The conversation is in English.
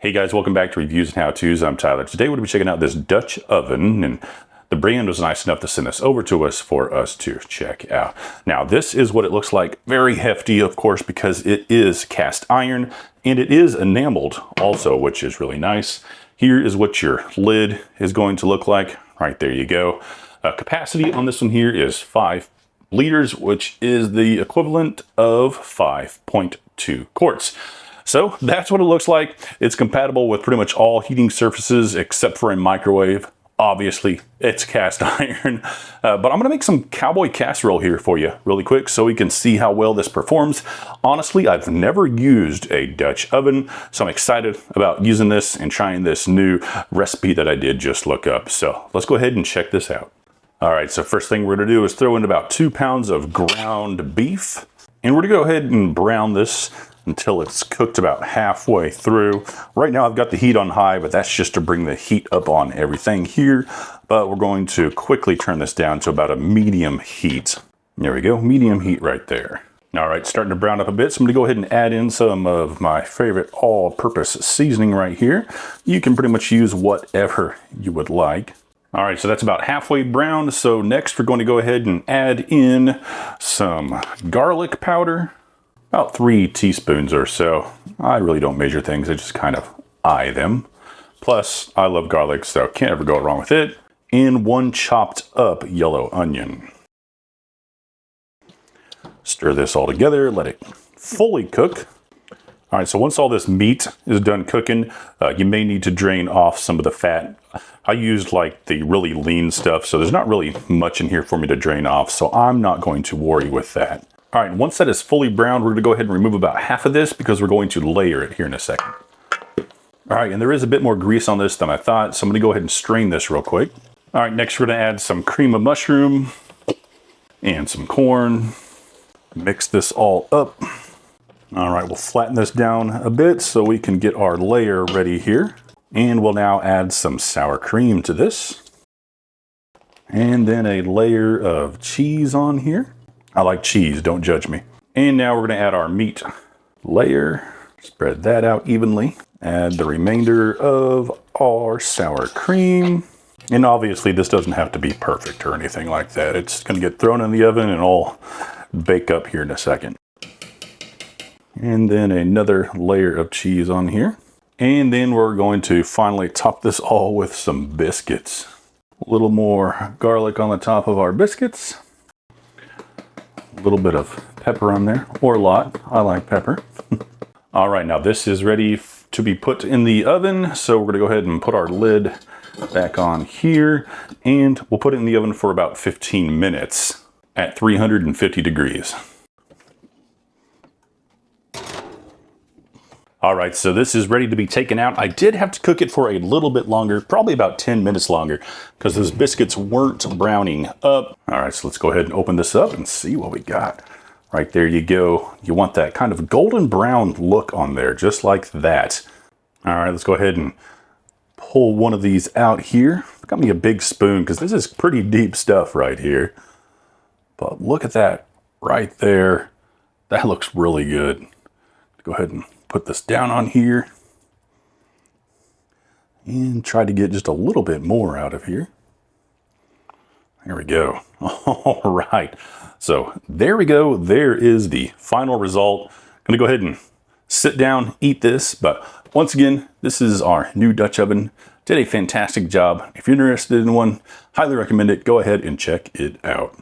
Hey guys, welcome back to Reviews and How-Tos. I'm Tyler. Today we're going to be checking out this Dutch oven, and the brand was nice enough to send this over to us for us to check out. Now this is what it looks like. Very hefty, of course, because it is cast iron and it is enameled also, which is really nice. Here is what your lid is going to look like. Right there you go. Capacity on this one here is 5 liters, which is the equivalent of 5.2 quarts. So that's what it looks like. It's compatible with pretty much all heating surfaces except for a microwave. Obviously, it's cast iron. But I'm gonna make some Cowboy Casserole here for you really quick so we can see how well this performs. Honestly, I've never used a Dutch oven, so I'm excited about using this and trying this new recipe that I did just look up. So let's go ahead and check this out. All right, so first thing we're gonna do is throw in about 2 pounds of ground beef. And we're gonna go ahead and brown this until it's cooked about halfway through. Right now I've got the heat on high, but that's just to bring the heat up on everything here. But we're going to quickly turn this down to about a medium heat. There we go, medium heat right there. All right, starting to brown up a bit, so I'm gonna go ahead and add in some of my favorite all-purpose seasoning right here. You can pretty much use whatever you would like. All right, so that's about halfway browned. So next we're going to go ahead and add in some garlic powder. About 3 teaspoons or so. I really don't measure things, I just kind of eye them. Plus, I love garlic, so can't ever go wrong with it. And 1 chopped up yellow onion. Stir this all together, let it fully cook. All right, so once all this meat is done cooking, you may need to drain off some of the fat. I used like the really lean stuff, so there's not really much in here for me to drain off, so I'm not going to worry with that. All right, once that is fully browned, we're gonna go ahead and remove about half of this because we're going to layer it here in a second. All right, and there is a bit more grease on this than I thought, so I'm gonna go ahead and strain this real quick. All right, next we're gonna add some cream of mushroom and some corn. Mix this all up. All right, we'll flatten this down a bit so we can get our layer ready here. And we'll now add some sour cream to this. And then a layer of cheese on here. I like cheese, don't judge me. And now we're gonna add our meat layer. Spread that out evenly. Add the remainder of our sour cream. And obviously this doesn't have to be perfect or anything like that. It's gonna get thrown in the oven and all bake up here in a second. And then another layer of cheese on here. And then we're going to finally top this all with some biscuits. A little more garlic on the top of our biscuits. A little bit of pepper on there, or a lot. I like pepper. All right, now this is ready to be put in the oven. So we're gonna go ahead and put our lid back on here, and we'll put it in the oven for about 15 minutes at 350 degrees. All right, so this is ready to be taken out. I did have to cook it for a little bit longer, probably about 10 minutes longer, because those biscuits weren't browning up. All right, so let's go ahead and open this up and see what we got. Right there you go. You want that kind of golden brown look on there, just like that. All right, let's go ahead and pull one of these out here. Got me a big spoon, because this is pretty deep stuff right here. But look at that right there. That looks really good. Go ahead and put this down on here and try to get just a little bit more out of here. There we go. All right. So there we go. There is the final result. I'm gonna go ahead and sit down, eat this. But once again, this is our new Dutch oven. Did a fantastic job. If you're interested in one, highly recommend it. Go ahead and check it out.